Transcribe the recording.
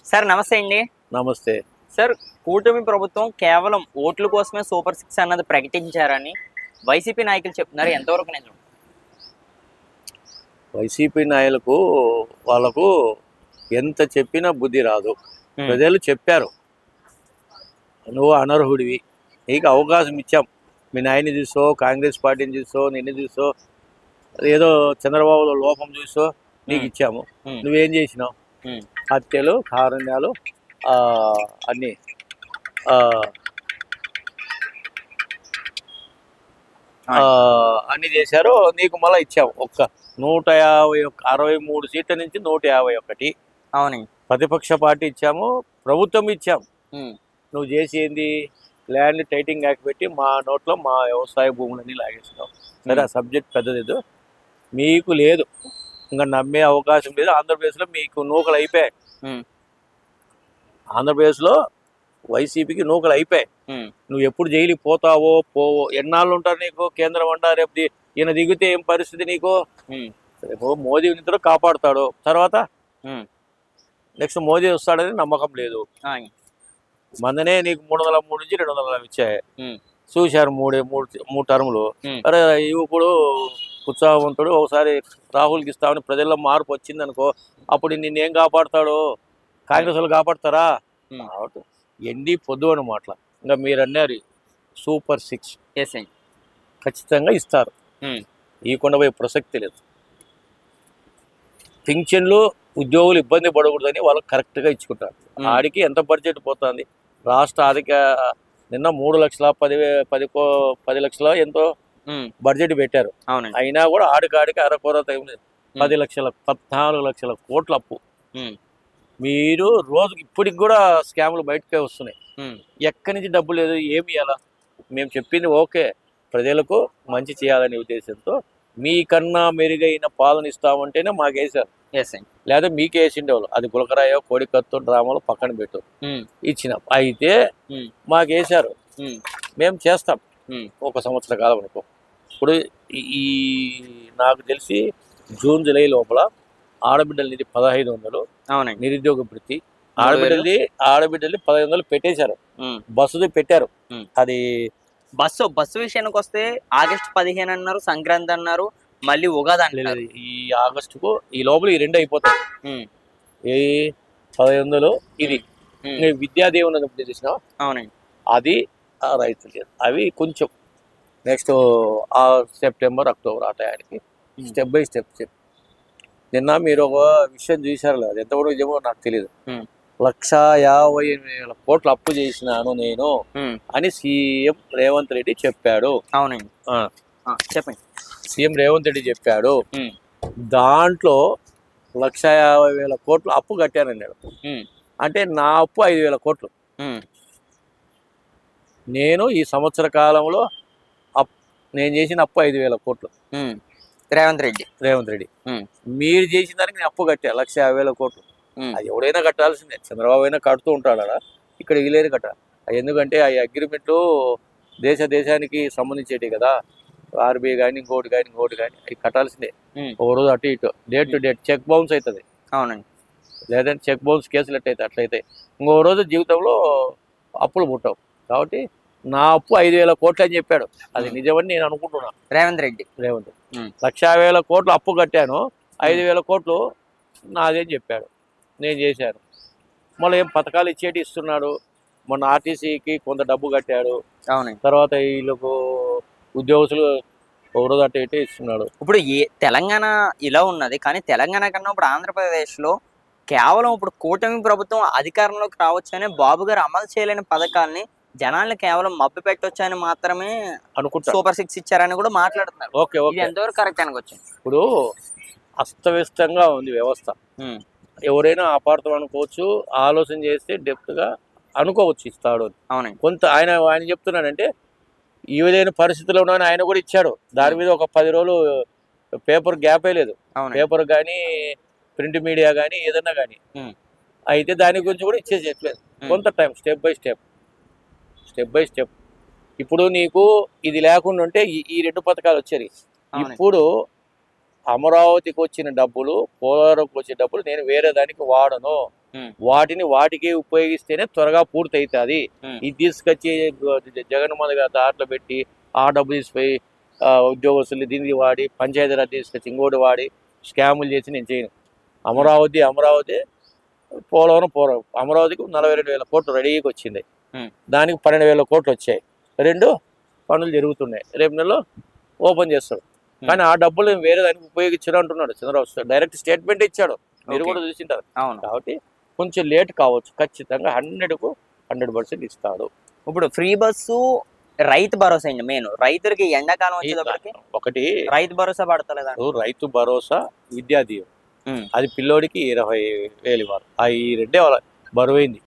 Sir నమస్తే అండి. నమస్తే. సార్ కూటమి ప్రభుత్వం కేవలం ఓట్ల కోసమే సూపర్ సిక్స్ అన్నది ప్రకటించారని వైసీపీ నాయకులు చెప్తున్నారు. ఎంతవరకు నిజం? వైసీపీ నాయకులకు వాళ్ళకు ఎంత చెప్పినా బుద్ధి రాదు. ప్రజలు చెప్పారు, నువ్వు అనర్హుడివి, నీకు అవకాశం ఇచ్చాం, మీ నాయన్ని చూసో, కాంగ్రెస్ పార్టీని చూసో, నిన్ను చూసో, ఏదో చంద్రబాబులో లోపం చూసో నీకు ఇచ్చాము, నువ్వేం చేసినావు? హత్యలు, కారుణ్యాలు, అన్నీ అన్ని చేశారు. నీకు మళ్ళీ ఇచ్చాము ఒక్క 163 సీట్ల నుంచి 151. అవునండి. ప్రతిపక్ష పార్టీ ఇచ్చాము, ప్రభుత్వం ఇచ్చాము. నువ్వు చేసేది ల్యాండ్ టైటింగ్ యాక్ట్ పెట్టి మా నోట్లో మా వ్యవసాయ భూములన్నీ లాగేసినావు. సరే, ఆ సబ్జెక్ట్ పెద్దది, మీకు లేదు, ఇంకా నమ్మే అవకాశం లేదు. ఆంధ్రప్రదేశ్లో మీకు నూకలు అయిపోయాయి. ఆంధ్రప్రదేశ్లో వైసీపీకి నూకలు అయిపోయాయి. నువ్వు ఎప్పుడు జైలుకి పోతావో పోవో, ఎన్నాళ్ళు ఉంటారు నీకు? కేంద్రం అంటా రేపు ఈయన దిగితే ఏం పరిస్థితి నీకు? రేపు మోదీ నిద్ర కాపాడుతాడు, తర్వాత నెక్స్ట్ మోదీ వస్తాడని నమ్మకం లేదు. మందనే నీకు 303 నుంచి 200 ఇచ్చాయి. చూశారు మూడు టర్ములు. అరే ఇప్పుడు ఉత్సాహవంతుడు, ఒకసారి రాహుల్కి ఇస్తామని ప్రజల్లో మార్పు వచ్చింది అనుకో, అప్పుడు నిన్నేం కాపాడుతాడు? కాంగ్రెస్ వాళ్ళు కాపాడతారా? ఎండి పొద్దు అని మాటల. ఇంకా మీరు అన్నారు సూపర్ 6 ఖచ్చితంగా ఇస్తారు, ఈ కొండపోయే ప్రసక్తి లేదు. పింఛన్లు ఉద్యోగులు ఇబ్బంది పడకూడదని వాళ్ళకి కరెక్ట్గా ఇచ్చుకుంటారు. ఆడికి ఎంత బడ్జెట్ పోతుంది? రాష్ట్ర ఆర్థిక నిన్న 3,10 లక్షల ఎంతో బడ్జెట్ పెట్టారు. అయినా కూడా ఆడికి అరకొర 14 లక్షల కోట్ల అప్పు. మీరు రోజుకి ఇప్పటికి కూడా స్కాములు బయటకే వస్తున్నాయి. ఎక్కడి నుంచి డబ్బు లేదు, ఏమి ఇవ్వాలా? మేము చెప్పింది ఓకే, ప్రజలకు మంచి చేయాలనే ఉద్దేశంతో మీకన్నా మెరుగైన పాలన ఇస్తామంటేనే మాకు వేసారు, లేదా మీకే వేసిండే వాళ్ళు. అది గులకరాయో కోడికత్తు డ్రామాలో పక్కన పెట్టు ఇచ్చినాం. అయితే మాకు వేసారు, మేము చేస్తాం. 1 సంవత్సర కాలం అనుకో. ఇప్పుడు ఈ నాకు తెలిసి జూన్ జూలై లోపల ఆడబిడ్డల నిధి 1500, నిరుద్యోగ వృత్తి ఆడబిడ్డలది 1500 పెట్టేశారు. బస్సుది పెట్టారు. అది బస్సు విషయానికి వస్తే ఆగస్టు 15 అన్నారు, సంక్రాంతి అన్నారు, మళ్ళీ ఉగాది అన్నారు. ఈ ఆగస్టుకు ఈ లోపల ఈ 2 అయిపోతాయి. ఏ 1500 ఇది విద్యాదేవుని చేసిన అది రైతు లేదు. అవి కొంచెం నెక్స్ట్ సెప్టెంబర్ అక్టోబర్ ఆ టయానికి స్టెప్ బై స్టెప్. నిన్న మీరు ఒక విషయం చూశారు లేదు, ఎంతవరకు నిజమో నాకు తెలియదు. 1,50,000 కోట్లు అప్పు చేసినాను నేను అని సీఎం రేవంత్ రెడ్డి చెప్పాడు. అవునండి, చెప్పండి. సీఎం రేవంత్ రెడ్డి చెప్పాడు, దాంట్లో 1,50,000 కోట్లు అప్పు కట్టానన్నాడు. అంటే నా అప్పు 5,000 కోట్లు. నేను ఈ సంవత్సర కాలంలో నేను చేసిన అప్పు 5,000 కోట్లు. రేవంత్ రెడ్డి మీరు చేసిన దానికి నేను అప్పు కట్టా 1,50,000 కోట్లు. అది ఎవడైనా కట్టాల్సిందే. చంద్రబాబు అయినా కడుతూ ఉంటాడా? ఇక్కడ వీలైన కట్టాలి. ఎందుకంటే ఆ అగ్రిమెంట్లు దేశానికి సంబంధించేటి కదా. ఆర్బీఐ కానీ ఇంకోటి కానీ అవి కట్టాల్సిందే. ఒక రోజు అటు ఇటు date to date check bounce అవుతుంది. అవునండి. లేదంటే చెక్ బౌన్స్ కేసులు అట్లయితే ఇంకో రోజు జీవితంలో అప్పులు పుట్టవు. కాబట్టి నా అప్పు 5,000 కోట్లు అని చెప్పాడు. అది నిజమని నేను అనుకుంటున్నాను. రేవంత్ రెడ్డి 1,50,000 కోట్లు అప్పు కట్టాను, 5,000 కోట్లు నాదేం చెప్పాడు, నేను చేశాను. మళ్ళీ ఏం పథకాలు ఇచ్చేటి ఇస్తున్నాడు. మొన్న ఆర్టీసీకి కొంత డబ్బు కట్టాడు. తర్వాత వీళ్ళకు ఉద్యోగస్తులు ఒకరోజు అటు ఇటు ఇస్తున్నాడు. ఇప్పుడు తెలంగాణ ఇలా ఉన్నది, కానీ తెలంగాణ కన్నా ఇప్పుడు ఆంధ్రప్రదేశ్లో కేవలం ఇప్పుడు కూటమి ప్రభుత్వం అధికారంలోకి రావచ్చని, బాబు గారు అమలు చేయలేని పథకాలని జనాల్ని కేవలం మబ్బి పెట్టొచ్చని మాత్రమే అనుకుంటా సూపర్ 6 ఇచ్చారని కూడా మాట్లాడుతున్నారు. ఇది ఎంతవరకు కరెక్ట్ అనుకోవచ్చు? ఇప్పుడు అస్తవ్యస్తంగా ఉంది వ్యవస్థ. ఎవరైనా అపార్థం అనుకోవచ్చు, ఆలోచన చేస్తే డెప్త్ గా అనుకోవచ్చు ఇస్తాడు. కొంత ఆయన చెప్తున్నాడంటే ఈ విధమైన పరిస్థితుల్లో ఉన్నాయని ఆయన కూడా ఇచ్చాడు. దాని మీద ఒక 10 రోజులు పేపర్ గ్యాపే లేదు. పేపర్ కానీ ప్రింట్ మీడియా కానీ ఏదన్నా కానీ అయితే దాని గురించి కూడా ఇచ్చేసేట్లేదు. కొంత టైం స్టెప్ బై స్టెప్. ఇప్పుడు నీకు ఇది లేకుండా ఉంటే ఈ 2 పథకాలు వచ్చాయి. ఇప్పుడు అమరావతికి వచ్చిన డబ్బులు, పోలవరంకి వచ్చే డబ్బులు నేను వేరే దానికి వాడను. వాటిని వాటికి ఉపయోగిస్తేనే త్వరగా పూర్తి అవుతుంది. ఇది తీసుకొచ్చి జగన్మోహన్ గారి దాంట్లో పెట్టి ఆ డబ్బు తీసిపోయి ఉద్యోగస్తులు దీనికి వాడి, పంచాయతీరాజ్ తీసుకొచ్చి ఇంకోటి వాడి స్కాములు చేసి నేను చేయను. అమరావతి పోలవరం అమరావతికి 42,000 కోట్లు రెడీగా వచ్చింది. దానికి 12,000 కోట్లు వచ్చాయి. 2 పనులు జరుగుతున్నాయి. రేపు నెలలో ఓపెన్ చేస్తాడు. కానీ ఆ డబ్బులు వేరే దానికి ఉపయోగించడం అంటున్నాడు చంద్రబాబు. డైరెక్ట్ స్టేట్మెంట్ ఇచ్చాడు, మీరు కూడా చూసింటారు. కాబట్టి కొంచెం లేట్ కావచ్చు, ఖచ్చితంగా 100కు 100% ఇస్తాడు. ఇప్పుడు ఫ్రీ బస్సు, రైతు భరోసా అండి మెయిన్. రైతులకి ఎండాకాలం వచ్చేటప్పటికి ఒకటి రైతు భరోసా పడతలేదా? రైతు భరోసా, విద్యాదీయం, అది పిల్లోడికి 20,000 ఇవ్వాలి. ఈ రెండే బరువైంది.